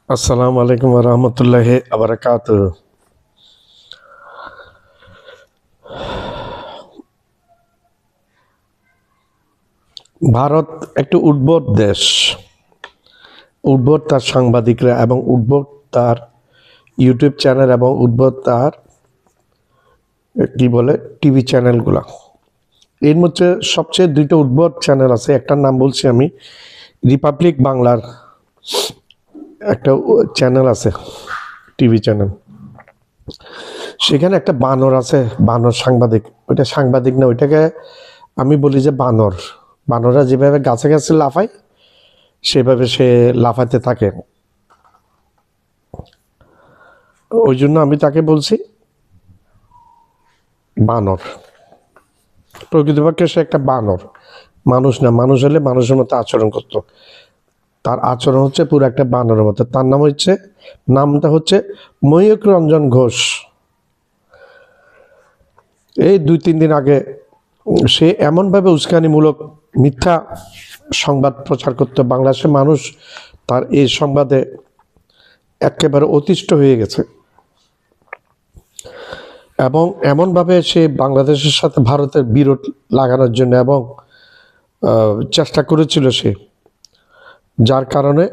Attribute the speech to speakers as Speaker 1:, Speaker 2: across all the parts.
Speaker 1: আসসালামু আলাইকুম রহমতুল্লাহ আবরাকাত। ভারত একটি উদ্ভট দেশ, উদ্ভট তার সাংবাদিকরা এবং উদ্ভট তার ইউটিউব চ্যানেল এবং উদ্ভট তার কি বলে টিভি চ্যানেলগুলা। এর মধ্যে সবচেয়ে দুইটা উদ্ভট চ্যানেল আছে, একটার নাম বলছি আমি, রিপাবলিক বাংলার একটা চ্যানেল আছে, টিভি চ্যানেল। সেখানে একটা বানর আছে, বানর সাংবাদিক। ওইটা সাংবাদিক না, ওইটাকে আমি বলি যে বানর। বানররা যেভাবে গাছে গাছে লাফায় সেভাবে সে লাফাতে থাকে, ওই জন্য আমি তাকে বলছি বানর। প্রকৃতপক্ষে সে একটা বানর, মানুষ না। মানুষ হলে মানুষের মতো আচরণ করতো, তার আচরণ হচ্ছে পুরো একটা বানরের মতো। তার নামটা হচ্ছে ময়ূক রঞ্জন ঘোষ। এই 2-3 দিন আগে সে এমনভাবে উস্কানিমূলক মিথ্যা সংবাদ প্রচার করতো, বাংলাদেশের মানুষ তার এই সংবাদে একেবারে অতিষ্ঠ হয়ে গেছে। এবং এমনভাবে সে বাংলাদেশের সাথে ভারতের বিরোধ লাগানোর জন্য এবং চেষ্টা করেছিল সে, যার কারণে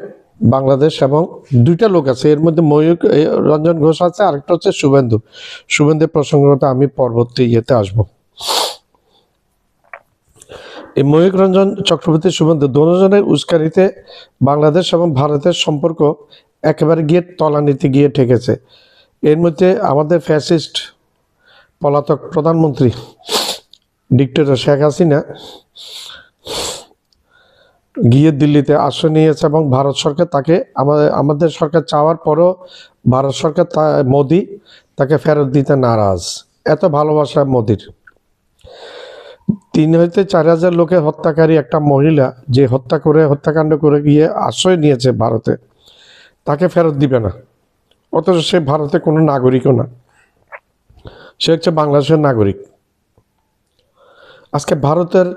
Speaker 1: বাংলাদেশ এবং দুইটা লোক আছে এর মধ্যে, ময়ূক রঞ্জন ঘোষ আছে, আরেকটা হচ্ছে শুভেন্দুর প্রসঙ্গটা আমি পরবর্তী ইয়েতে আসবো। এই ময়ূক রঞ্জন চক্রবর্তী, শুভেন্দু দুজনের উস্কানিতে বাংলাদেশ এবং ভারতের সম্পর্ক একেবারে গিয়ে তলানিতে গিয়ে ঠেকেছে। এর মধ্যে আমাদের ফ্যাসিস্ট পলাতক প্রধানমন্ত্রী ডিক্টেটর শেখ হাসিনা গিয়ে দিল্লিতে আশ্রয় নিয়েছে এবং ভারত সরকার তাকে, আমাদের সরকার চাওয়ার পরও ভারত সরকার মোদি তাকে ফেরত দিতে নারাজ। এত ভালোবাসা মোদির। 3 হইতে 4 হাজার লোকের হত্যাকারী একটা মহিলা যে হত্যাকাণ্ড করে গিয়ে আশ্রয় নিয়েছে ভারতে, তাকে ফেরত দিবে না। অথচ সে ভারতে কোনো নাগরিকও না, সে হচ্ছে বাংলাদেশের নাগরিক। আজকে ভারতের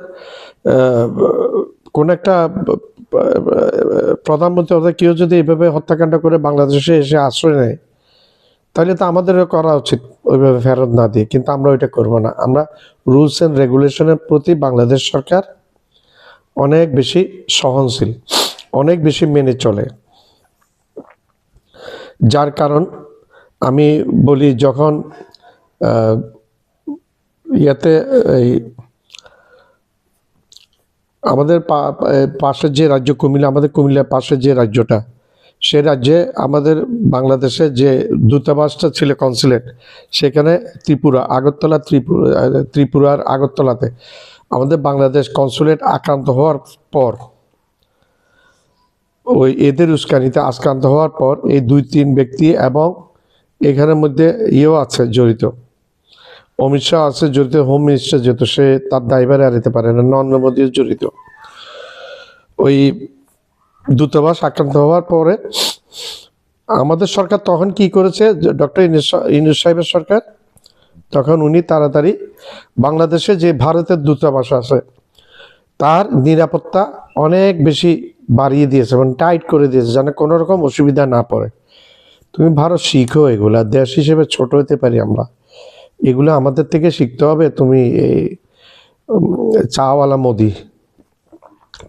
Speaker 1: কোন একটা প্রধানমন্ত্রী অথবা কেউ যদি এইভাবে হত্যাকাণ্ড করে বাংলাদেশে এসে আশ্রয় নেয়, তাহলে তো আমাদেরও করা উচিত ওইভাবে ফেরত না দিয়ে। কিন্তু আমরা ওইটা করবো না। আমরা রুলস অ্যান্ড রেগুলেশনের প্রতি বাংলাদেশ সরকার অনেক বেশি সহনশীল, অনেক বেশি মেনে চলে। যার কারণ আমি বলি, যখন ইয়াতে এই আমাদের পাশের যে রাজ্য কুমিল্লা, আমাদের কুমিল্লার পাশের যে রাজ্যটা, সে রাজ্যে আমাদের বাংলাদেশের যে দূতাবাসটা ছিল, কনসুলেট, সেখানে ত্রিপুরার আগরতলাতে আমাদের বাংলাদেশ কনসুলেট আক্রান্ত হওয়ার পর, ওই এদের উস্কানিতে আক্রান্ত হওয়ার পর এই 2-3 ব্যক্তি এবং এখানের মধ্যে ইয়েও আছে জড়িত, অমিত শাহ আছে জড়িত, হোম মিনিস্টার, যেহেতু সে তার দায়ভারে এড়াতে পারে না, নরেন্দ্র মোদীও জড়িত। ওই দূতাবাস আক্রান্ত হওয়ার পরে আমাদের সরকার তখন কি করেছে, ডক্টর ইউনূস সাহেবের সরকার, তখন উনি তাড়াতাড়ি বাংলাদেশে যে ভারতের দূতাবাস আছে তার নিরাপত্তা অনেক বেশি বাড়িয়ে দিয়েছে এবং টাইট করে দিয়েছে, যেন কোনো রকম অসুবিধা না পড়ে। তুমি ভারত শিখো এগুলা, দেশ হিসেবে ছোট হতে পারি আমরা, এগুলো আমাদের থেকে শিখতে হবে। তুমি এই চাওয়ালা মোদি,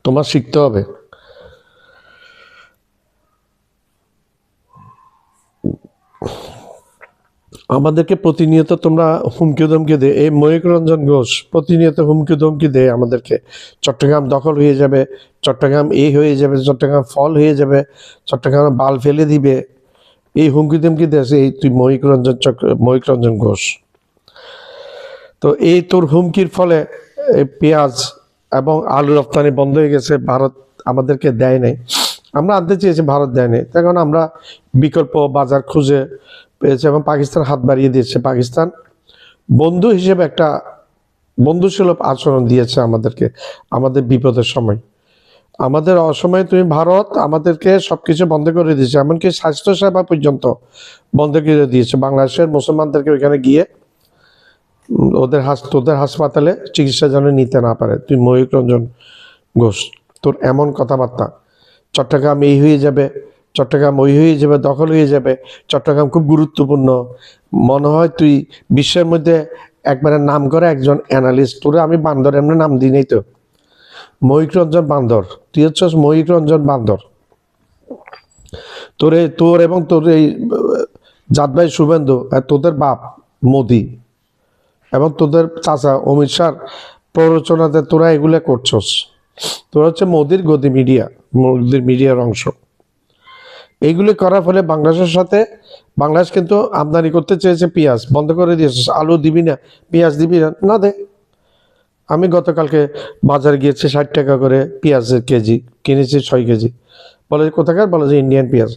Speaker 1: তোমার শিখতে হবে। আমাদেরকে প্রতিনিয়ত তোমরা হুমকি ধমকি দে, এই ময়ূক রঞ্জন ঘোষ প্রতিনিয়ত হুমকি ধমকি দেয় আমাদেরকে, চট্টগ্রাম দখল হয়ে যাবে, চট্টগ্রাম এই হয়ে যাবে, চট্টগ্রাম ফল হয়ে যাবে, চট্টগ্রাম বাল ফেলে দিবে, এই হুমকি ধমকি দেয় এই তুই ময়ূক রঞ্জন ঘোষ। তো এই তোর হুমকির ফলে এই পেঁয়াজ এবং আলু রপ্তানি বন্ধ হয়ে গেছে, ভারত আমাদেরকে দেয় নাই। আমরা আনতে চেয়েছি, ভারত দেয় নাই, তখন আমরা বিকল্প বাজার খুঁজে পেয়েছে এবং পাকিস্তান হাত বাড়িয়ে দিয়েছে। পাকিস্তান বন্ধু হিসেবে একটা বন্ধুসুলভ আচরণ দিয়েছে আমাদেরকে, আমাদের বিপদের সময়, আমাদের অসময়ে তুমি ভারত আমাদেরকে সবকিছু বন্ধ করে দিয়েছে, এমনকি স্বাস্থ্যসেবা পর্যন্ত বন্ধ করে দিয়েছে। বাংলাদেশের মুসলমানদেরকে ওইখানে গিয়ে তোদের হাসপাতালে চিকিৎসা যেন নিতে না পারে। তুই ময়ূক রঞ্জন ঘোষ, তোর এমন কথাবার্তা, চট্টগ্রাম এই হয়ে যাবে, চট্টগ্রাম ওই হয়ে যাবে, দখল হয়ে যাবে, চট্টগ্রাম খুব গুরুত্বপূর্ণ। মনে হয় তুই বিশ্বের মধ্যে একবারে নাম করে একজন অ্যানালিস্ট। তোরে আমি বান্দর এমনি নাম দিই নাই তো, মহিক রঞ্জন বান্দর, তুই হচ্ছস মহিক রঞ্জন বান্দর। তোর এবং তোর এই জাত ভাই শুভেন্দু আর তোদের বাপ মোদি এবং তোদের চাচা অমিত শাহ প্ররোচনাতে তোরা এগুলো করছস। তোরা হচ্ছে মোদির গদি মিডিয়া, মোদির মিডিয়ার অংশ। এইগুলি করার ফলে বাংলাদেশের সাথে বাংলাদেশ কিন্তু আমদানি করতে চেয়েছে পেঁয়াজ, বন্ধ করে দিয়েছে। আলু দিবি না, পেঁয়াজ দিবি না, না দে। আমি গতকালকে বাজারে গিয়েছি, 60 টাকা করে পেঁয়াজের কেজি কিনেছি, 6 কেজি। বলে কোথাকার, বলে যে ইন্ডিয়ান পেঁয়াজ।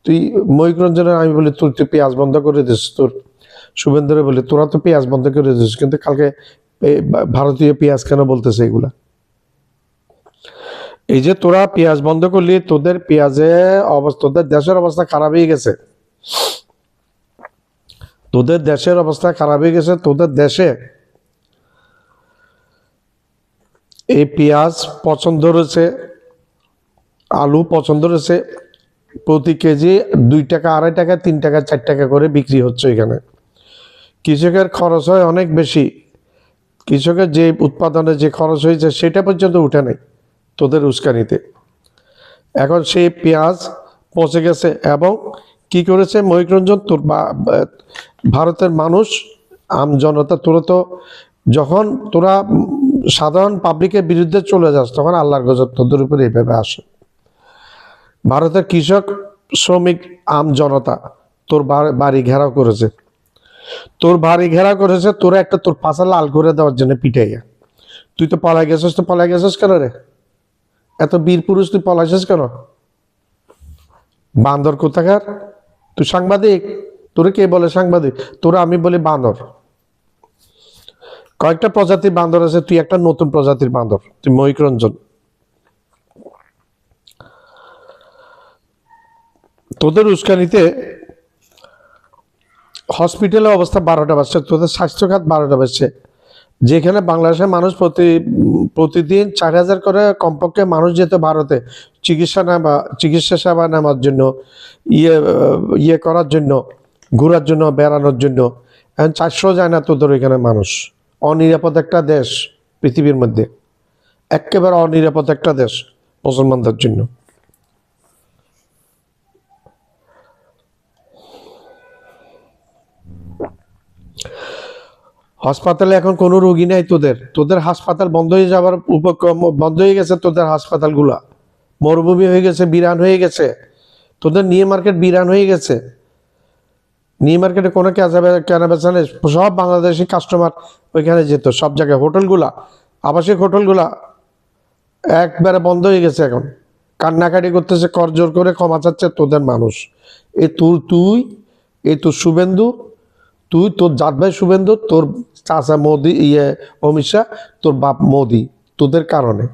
Speaker 1: তুই মহিক রঞ্জনের আমি বলি তুই পেঁয়াজ বন্ধ করে দিস, তোর শুভেন্দুরে বলি তোরা তো পেঁয়াজ বন্ধ করে দিস, কিন্তু কালকে ভারতীয় পেঁয়াজ কেন বলতেছে এগুলা? এই যে তোরা পেঁয়াজ বন্ধ করলি, তোদের পেঁয়াজে অবস্থা, তোদের দেশের অবস্থা খারাপ হয়ে গেছে। তোদের দেশের অবস্থা খারাপ হয়ে গেছে। তোদের দেশে এই পেঁয়াজ পছন্দ রয়েছে, আলু পছন্দ রয়েছে, প্রতি কেজি 2 টাকা, 2.5 টাকা, 3 টাকা, 4 টাকা করে বিক্রি হচ্ছে এখানে। কৃষকের খরচ হয় অনেক বেশি। কৃষকের যে উৎপাদনে যে খরচ হয়েছে সেটা পর্যন্ত উঠে নেই তোদের উস্কানিতে। এখন সেই পেঁয়াজ পচে গেছে এবং কি করেছে মহিক রঞ্জন, তোর ভারতের মানুষ, জনতা, তোরা তো যখন তোরা সাধারণ পাবলিকের বিরুদ্ধে চলে যাস তখন আল্লাহর গজব তোদের উপরে এইভাবে আসে। ভারতের কৃষক, শ্রমিক, জনতা তোর বাড়ি ঘেরাও করেছে, তোর বাড়ি ঘেরাও করেছে, তোরা একটা তোর পাশা লাল করে দেওয়ার জন্য পিটাইয়া। তুই তো পলাই গেছিস, তো পলাই গেছিস কেন রে? এত বীর পুরুষ, তুই পলাইছিস কেন? বান্দর কোথাকার তুই? সাংবাদিক? তোরে কে বলে সাংবাদিক? তোরা আমি বলি বান্দর। কয়েকটা প্রজাতির বান্দর আছে, তুই একটা নতুন প্রজাতির বান্দর, তুই মহিক রঞ্জন। তোদের উস্কানিতে হসপিটালের অবস্থা 12টা বাজছে, তোদের স্বাস্থ্য খাত 12টা বাজছে। যেখানে বাংলাদেশের মানুষ প্রতিদিন 4,000 করে কমপক্ষে মানুষ যেত ভারতে চিকিৎসা সেবা নেওয়ার জন্য, ইয়ে করার জন্য, ঘোরার জন্য, বেড়ানোর জন্য। এখন 400 যায় না তোদের এখানে মানুষ। অনিরাপদ একটা দেশ পৃথিবীর মধ্যে, একেবারে অনিরাপদ একটা দেশ মুসলমানদের জন্য। হাসপাতালে এখন কোনো রোগী নাই তোদের। তোদের হাসপাতাল বন্ধ হয়ে যাওয়ার উপক্রম, বন্ধ হয়ে গেছে তোদের হাসপাতালগুলা। মরুভূমি হয়ে গেছে, বিরান হয়ে গেছে। তোদের নিউ মার্কেট বিরান হয়ে গেছে। নিউ মার্কেটে কোনো কেনা বেচা নেই, সব বাংলাদেশি কাস্টমার ওইখানে যেত। সব জায়গায় হোটেলগুলা, আবাসিক হোটেলগুলা একবারে বন্ধ হয়ে গেছে। এখন কান্নাকাটি করতেছে, করজোর করে ক্ষমা চাচ্ছে তোদের মানুষ। তোর শুভেন্দু, তুই, তোর জাত ভাই শুভেন্দু, তোর চাচা মোদি, অমিত শাহ, তোর বাপ মোদি, তোদের কারণে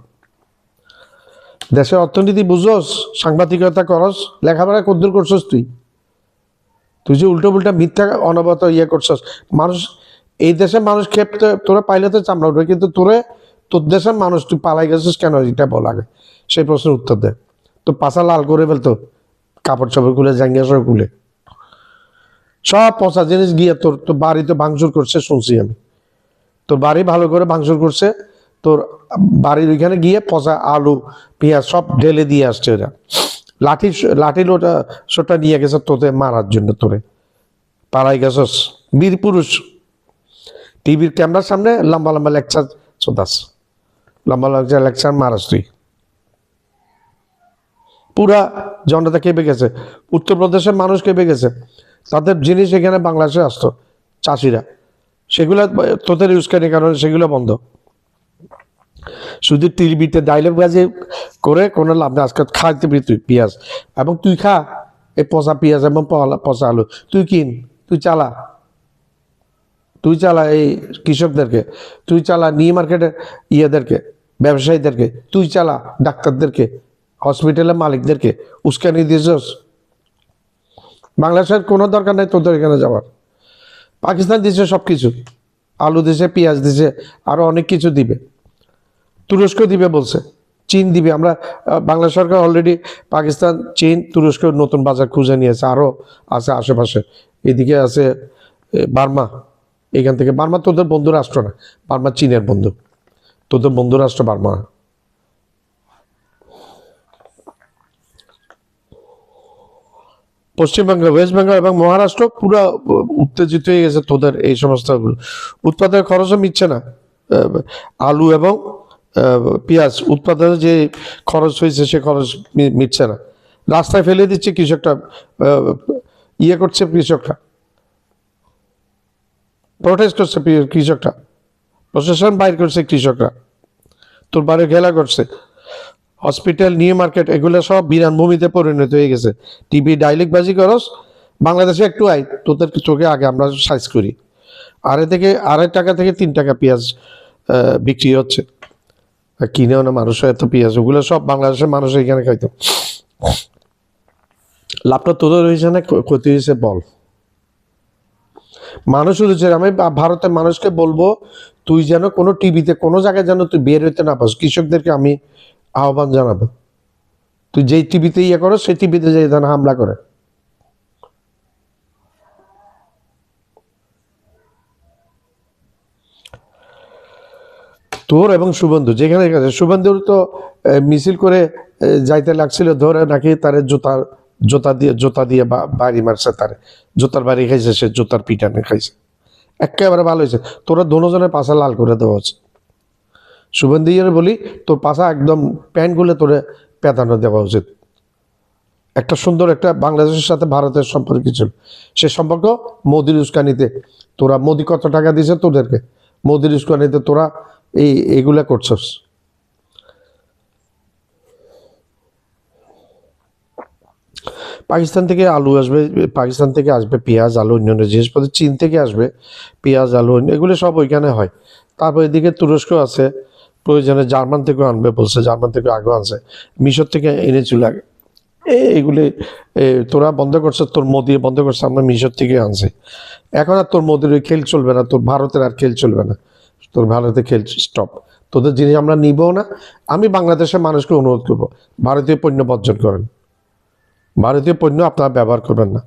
Speaker 1: দেশের অর্থনীতি বুঝোস, সাংবাদিকতা করস, লেখাপড়া কদ্দূর করছস তুই? তুই যে উল্টো পুল্টা মিথ্যা অনবরত করছস। মানুষ, এই দেশের মানুষ খেপতে তোরা পাইলে তো চামড়া উঠবে, কিন্তু তোর দেশের মানুষ তুই পালাই গেছিস কেন, এটা বল আগে। সেই প্রশ্নের উত্তর দে। তোর পাশা লাল করে ফেলতো, কাপড় চাপড় খুলে, জাঙ্গিয়া সব খুলে, সব পচা জিনিস গিয়ে তোর বাড়ি তো ভাঙচুর করছে শুনছি আমি। তোর বাড়ি ভালো করে ভাঙচুর করছে, তোর বাড়ির ওইখানে গিয়ে পচা আলু, পেঁয়াজ সব ঢেলে দিয়ে আসছে ওরা। লাঠি সোটা নিয়ে গেছে তোদের মারার জন্য। তোরে পাড়াই গেছস, বীর পুরুষ। টিভির ক্যামেরার সামনে লম্বা লম্বা লেকচার চোদাস, লম্বা লম্বা লেকচার মারাস তুই। পুরা জনতা কেঁপে গেছে, উত্তরপ্রদেশের মানুষ কেঁপে গেছে। তাদের জিনিস এখানে বাংলাদেশে আসতো, চাষিরা, সেগুলো তোদের উস্কানির কারণে সেগুলো বন্ধ। শুধু টিভিতে ডায়লগ বাজে করে কোনো লাভ নেই। আজকে খাইতে পারি তুই পেঁয়াজ, এবং তুই খা এই পচা পেঁয়াজ এবং পচা আলু, তুই কিন, তুই চালা এই কৃষকদেরকে, তুই চালা নিউ মার্কেটের ব্যবসায়ীদেরকে, তুই চালা ডাক্তারদেরকে, হসপিটালের মালিকদেরকে। উস্কানি দিয়েছস। বাংলাদেশের কোনো দরকার নেই তোদের এখানে যাওয়ার। পাকিস্তান দিছে সব কিছু, আলু দিছে, পেঁয়াজ দিছে, আরো অনেক কিছু দিবে। তুরস্ক দিবে বলছে, চীন দিবে। আমরা বাংলা সরকার অলরেডি পাকিস্তান, চীন, তুরস্ক নতুন বাজার খুঁজে নিয়েছে, আরও আছে আশেপাশে। এদিকে আছে বার্মা, এখান থেকে বার্মা তোদের বন্ধু রাষ্ট্র না, বার্মা চীনের বন্ধু, তোদের বন্ধু রাষ্ট্র বার্মা। পশ্চিমবঙ্গ, ওয়েস্ট বেঙ্গল এবং মহারাষ্ট্র পুরো উত্তেজিত হয়ে গেছে তোদের এই সমস্ত উৎপাদনের খরচও মিটছে না। আলু এবং পেঁয়াজ উৎপাদনের যে খরচ হয়েছে সে খরচ মিটছে না, রাস্তায় ফেলে দিচ্ছে কৃষকটা, ইয়ে করছে কৃষকরা, প্রোটেস্ট করছে কৃষকরা, প্রশাসন বাইর করছে কৃষকরা, তোর বাড়ি ঘেলা করছে। হসপিটাল, নিউ মার্কেট এগুলো সব বিরান ভূমিতে পরিণত হয়ে গেছে। টিভি ডাইলেক্ট বাজি করস, বাংলাদেশে একটু আই তোদের চোখে আগে আমরা সাইজ করি, আড়াই টাকা থেকে 3 টাকা পেঁয়াজ বিক্রি হচ্ছে, কিনেও না মানুষ এত পেঁয়াজ, ওগুলো সব বাংলাদেশের মানুষ এখানে খাইতো। লাভটা তোদের হয়েছে না ক্ষতি হয়েছে বল? মানুষ হচ্ছে, আমি ভারতের মানুষকে বলবো তুই যেন কোনো টিভিতে কোনো জায়গায় যেন তুই বের হইতে না পাস, কৃষকদেরকে আমি আহ্বান জানাবো, তুই যেই টিভিতে ইয়ে করো সেই টিভিতে যাই যেন হামলা করে। তোর এবং শুভেন্দু যেখানে গেছে, শুভেন্দুর তো মিছিল করে যাইতে লাগছিল, ধরে নাকি তার জোতা দিয়ে বাড়ি মারছে, তার জোতার বাড়ি খাইছে, সে জোতার পিটানে খাইছে, একেবারে ভালো হয়েছে। তোরা দুজনের পাশা লাল করে দেওয়া হচ্ছে। শুভেন্দু বলি তোর পাশা একদম প্যান্ট গুলে তোরে পেতানো দেওয়া উচিত। একটা সুন্দর একটা বাংলাদেশের সাথে ভারতের সম্পর্ক ছিল, সে সম্পর্ক মোদির উস্কানিতে, তোরা মোদি কত টাকা দিয়েছে তোদেরকে, মোদির উস্কানিতে তোরা এইগুলা করছস। পাকিস্তান থেকে আলু আসবে, পাকিস্তান থেকে আসবে পেঁয়াজ, আলু, অন্যান্য জিনিসপত্র, চীন থেকে আসবে পেঁয়াজ, আলু, এগুলো সব ওইখানে হয়। তারপর এদিকে তুরস্ক আছে, প্রয়োজনে জার্মান থেকেও আনবে বলছে, জার্মান থেকে আগেও আনছে, মিশর থেকে এনেছিল আগে। এইগুলি তোরা বন্ধ করছে, তোর মোদি বন্ধ করছে, আমরা মিশর থেকে আনছি। এখন আর তোর মোদির ওই খেল চলবে না, তোর ভারতের আর খেল চলবে না, তোর ভারতের খেল স্টপ, তোদের জিনিস আমরা নিবও না। আমি বাংলাদেশের মানুষকে অনুরোধ করবো, ভারতীয় পণ্য বর্জন করেন, ভারতীয় পণ্য আপনারা ব্যবহার করবেন না,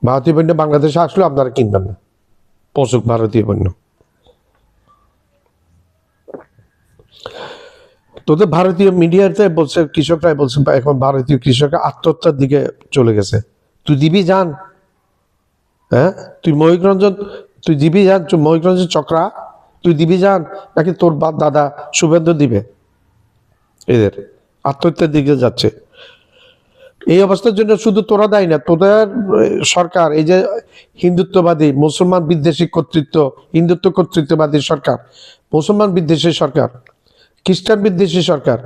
Speaker 1: ভারতীয় পণ্য বাংলাদেশে আসলে আপনারা কিনবেন না, পশুক ভারতীয় পণ্য। তোদের ভারতীয় মিডিয়াতে বলছে, কৃষকরাই বলছে এখন ভারতীয় কৃষকরা আত্মহত্যার দিকে চলে গেছে। তুই দিবি যান, হ্যাঁ তুই মহিকরঞ্জন, তুই দিবি যান, মহিকরঞ্জন চক্রা তুই দিবি যান, নাকি তোর বাপ দাদা শুভেন্দু দিবে? এদের আত্মহত্যার দিকে যাচ্ছে। এই অবস্থার জন্য শুধু তোরা দায়ী না, তোদের সরকার, এই যে হিন্দুত্ববাদী মুসলমান বিদ্বেষী কর্তৃত্ব, হিন্দুত্ব কর্তৃত্ববাদী সরকার, মুসলমান বিদ্বেষী সরকার, খ্রিস্টান বিদ্বেষী সরকার,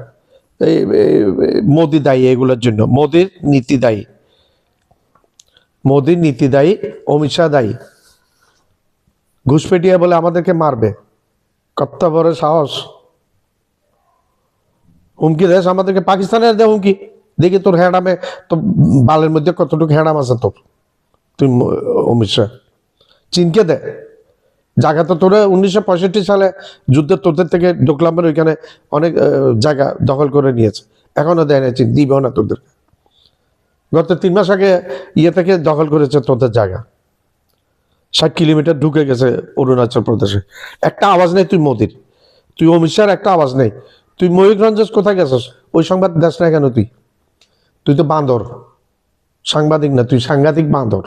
Speaker 1: এই মোদি দায়ী এগুলোর জন্য, মোদির নীতি দায়ী, মোদির নীতি দায়ী, অমিত শাহ দায়ী। ঘুষপেটিয়া বলে আমাদেরকে মারবে, কত বড় সাহস, হুমকি দেশ আমাদেরকে, পাকিস্তানের দেয় হুমকি, দেখি তোর হ্যাডামে, তোর বালের মধ্যে কতটুকু হ্যাডাম আছে তোর, তুই অমিত শাহ চীনকে দে জায়গা। তো তোরা 1965 সালে যুদ্ধে তোদের থেকে ডোকলামের ওইখানে অনেক জায়গা দখল করে নিয়েছে, এখনো দেয় না চীন, দিবেও না তোদের। গত 3 মাস আগে ইয়ে থেকে দখল করেছে তোদের জায়গা, 60 কিলোমিটার ঢুকে গেছে অরুণাচল প্রদেশে, একটা আওয়াজ নেই তুই মোদির, তুই অমিত শাহর একটা আওয়াজ নেই। তুই ময়ূরগঞ্জ কোথায় গেছিস, ওই সংবাদ দেশ না কেন? তুই তো বাঁদর, সাংবাদিক না, তুই সাংঘাতিক বাঁদর,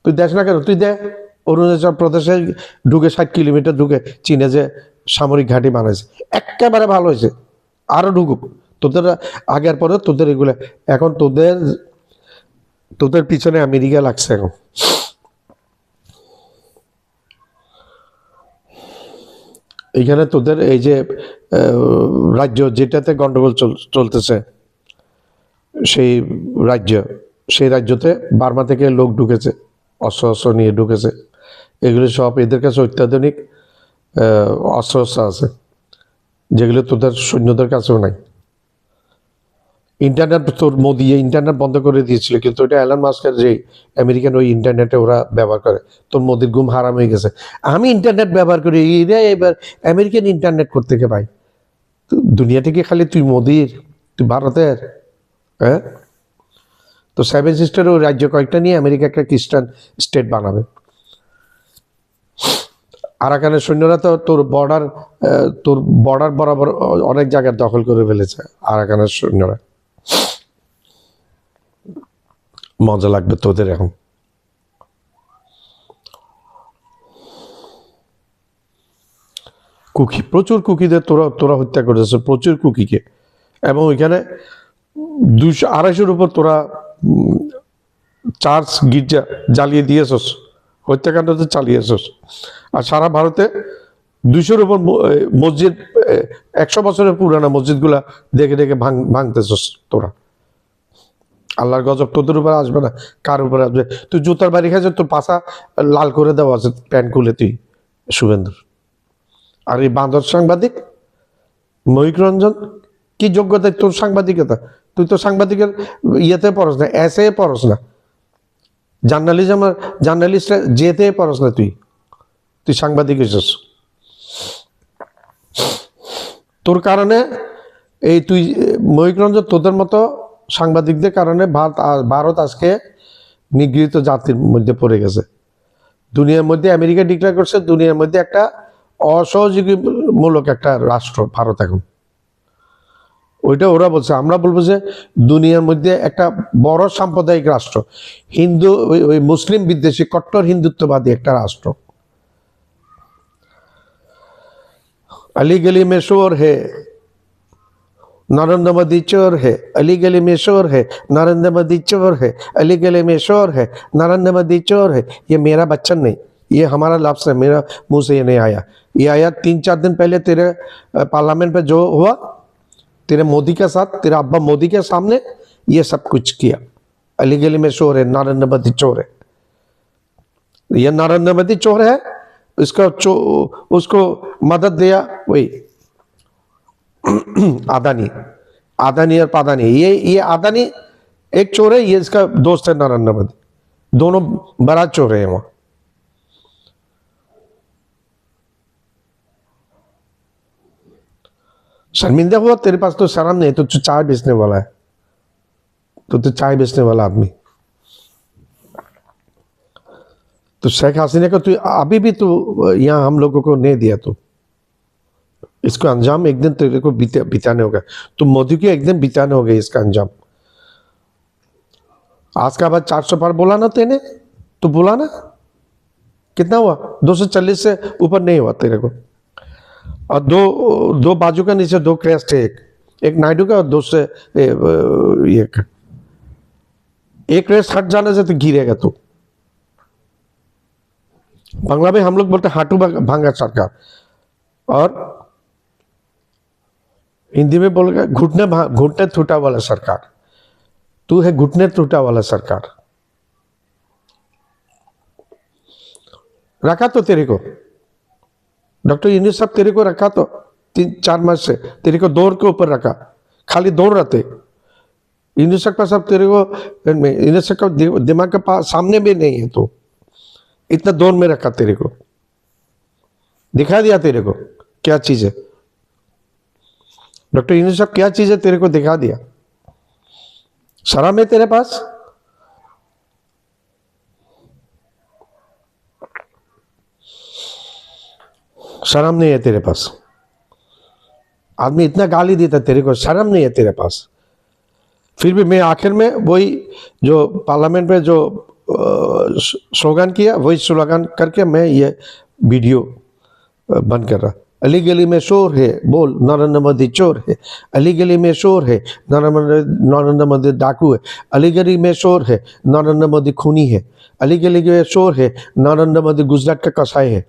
Speaker 1: তুই দেখ না কেন? তুই দে অরুণাচল প্রদেশে ঢুকে 60 কিলোমিটার ঢুকে চীনে যে সামরিক ঘাঁটি বানাইছে, একেবারে ভালো হয়েছে, আরো ঢুকুক। তোদের আগের পরে তোদের এগুলো, এখন তোদের পিছনে আমেরিকা লাগছে এখন। এইখানে তোদের এই যে রাজ্য যেটাতে গন্ডগোল চলতেছে, সেই রাজ্যতে বার্মা থেকে লোক ঢুকেছে, অস্ত্র নিয়ে ঢুকেছে, এগুলো সব এদের কাছে অত্যাধুনিক অস্ত্র আছে, যেগুলো তোদের সৈন্যদের কাছেও নাই। ইন্টারনেট তোর মোদি ইন্টারনেট বন্ধ করে দিয়েছিল, কিন্তু ওটা এলন মাস্কের যে আমেরিকান ওই ইন্টারনেটে ওরা ব্যবহার করে। তোর মোদির ঘুম হারাম হয়ে গেছে। আমি ইন্টারনেট ব্যবহার করি, এরা এবার আমেরিকান ইন্টারনেট করতে কে ভাই? দুনিয়া থেকে খালি তুই মোদির, তুই ভারতের, হ্যাঁ? তো সেভেন সিস্টার ও রাজ্য কয়েকটা নিয়ে আমেরিকা একটা খ্রিস্টান স্টেট বানাবে। আরাকানের সৈন্যরা তো তোর বর্ডার বরাবর অনেক জায়গায় দখল করে ফেলেছে আরাকানের সৈন্যরা। মজা লাগবে তোদের এখন। কুকি, প্রচুর কুকিদের তোরা হত্যা করেছে, প্রচুর কুকিকে। এবং ওইখানে 200-250-এর উপর তোরা চার্চ গির্জা জ্বালিয়ে দিয়েছস, হত্যাকাণ্ড তো চালিয়েছস। আর সারা ভারতে 200-এর উপর মসজিদ, 100 বছরের পুরানা মসজিদগুলা দেখে দেখে ভাঙতেছস তোরা। আল্লাহর গজব তোদের উপর আসবে না, কার উপরে আসবে? তুই জুতার বাড়ি খাইছ, তোর পাশা লাল করে দেওয়া আছে প্যান্ট খুলে তুই, শুভেন্দুর। আর এই বাঁদর সাংবাদিক ময়ূক রঞ্জন, কি যোগ্যতায় তোর সাংবাদিকতা? তুই তো সাংবাদিকের ইয়েতে পড়স না, এসে পড়স না, জার্নালিস্ট যেতে পড়স না, তুই সাংবাদিক হইছস। তোর কারণে এই তুই ময়ূক রঞ্জন, তোদের মতো সাংবাদিকদের কারণে ভারত আজকে নিগৃহীত জাতির মধ্যে পড়ে গেছে। দুনিয়ার মধ্যে আমেরিকা ডিক্লেয়ার করছে দুনিয়ার মধ্যে একটা অসহযোগীমূলক একটা রাষ্ট্র ভারত এখন। ওইটা ওরা বলছে, আমরা বলবো যে দুনিয়ার মধ্যে একটা বড় সাম্প্রদায়িক রাষ্ট্র, হিন্দু ওই মুসলিম বিদ্বেষী কট্টর হিন্দুত্ববাদী একটা রাষ্ট্র। अली गली में शोर है, नरेंद्र मोदी चोर है, अली गली में शोर है, नरेंद्र मोदी चोर है, अली गली में शोर है, नरेंद्र मोदी चोर है। ये मेरा बच्चन नहीं, ये हमारा लफ्ज़ है, मेरा मुंह से ये नहीं आया। ये आया 3-4 दिन पहले तेरे पार्लियामेंट पे जो हुआ, तेरे मोदी के साथ, तेरे अब्बा मोदी के सामने ये सब कुछ किया। अली गली में शोर है, नरेंद्र मोदी चोर है। ये नरेंद्र मोदी चोर है, उसको मदद दिया वही आदानी और पादानी। ये आदानी एक चोर है, ये इसका दोस्त है नरेंद्र मोदी, दोनों बड़ा चोर है वहां। शर्मिंदा हुआ, तेरे पास तो शर्म नहीं, तो चाय बेचने वाला है, तो चाय बेचने वाला आदमी। तो शेख हसीना को तू अभी भी तू यहाँ हम लोगों को नहीं दिया, तो इसको अंजाम एक दिन तेरे को बिताने होगा। तो मोदी को एक दिन बिताने होगा इसका अंजाम। आज का बाद 400 पार बोला ना तेने, तो बोला ना, कितना हुआ? 240 से ऊपर नहीं हुआ तेरे को। और दो बाजू का नीचे 2 क्रेस्ट है, एक नायडू का और 2 से एक क्रेस्ट हट जाने से तो गिरेगा तू। बांग्ला में हम लोग बोलते हाटू भांगा सरकार, और हिंदी में बोलेगा घुटने टूटा वाला सरकार। तू है घुटने टूटा वाला सरकार। रखा तो तेरे को डॉक्टर यूनुस साहब, तेरे को रखा तो 3-4 मास से तेरे को दौड़ के ऊपर रखा, खाली दौड़ रहते। यूनुस साहब तेरे को, यूनुस साहब दिमाग के पास सामने भी नहीं है, तो इतना दौर में रखा तेरे को, दिखा दिया तेरे को क्या चीज है। डॉक्टर यूनुस साहब क्या चीज है तेरे को दिखा दिया। शर्म है तेरे पास? शर्म नहीं है तेरे पास? आदमी इतना गाली देता तेरे को, शर्म नहीं है तेरे पास? फिर भी मैं आखिर में वही जो पार्लियामेंट में जो स्लोगन किया, वही स्लोगन करके मैं ये वीडियो बंद कर रहा। अली गली में शोर है, बोल नरेंद्र मोदी चोर है। अली गली में शोर है, नरेंद्र मोदी डाकू है। अली गली में शोर है, नरेंद्र मोदी खूनी है। अली गली में शोर है, नरेंद्र मोदी गुजरात का कसाई है।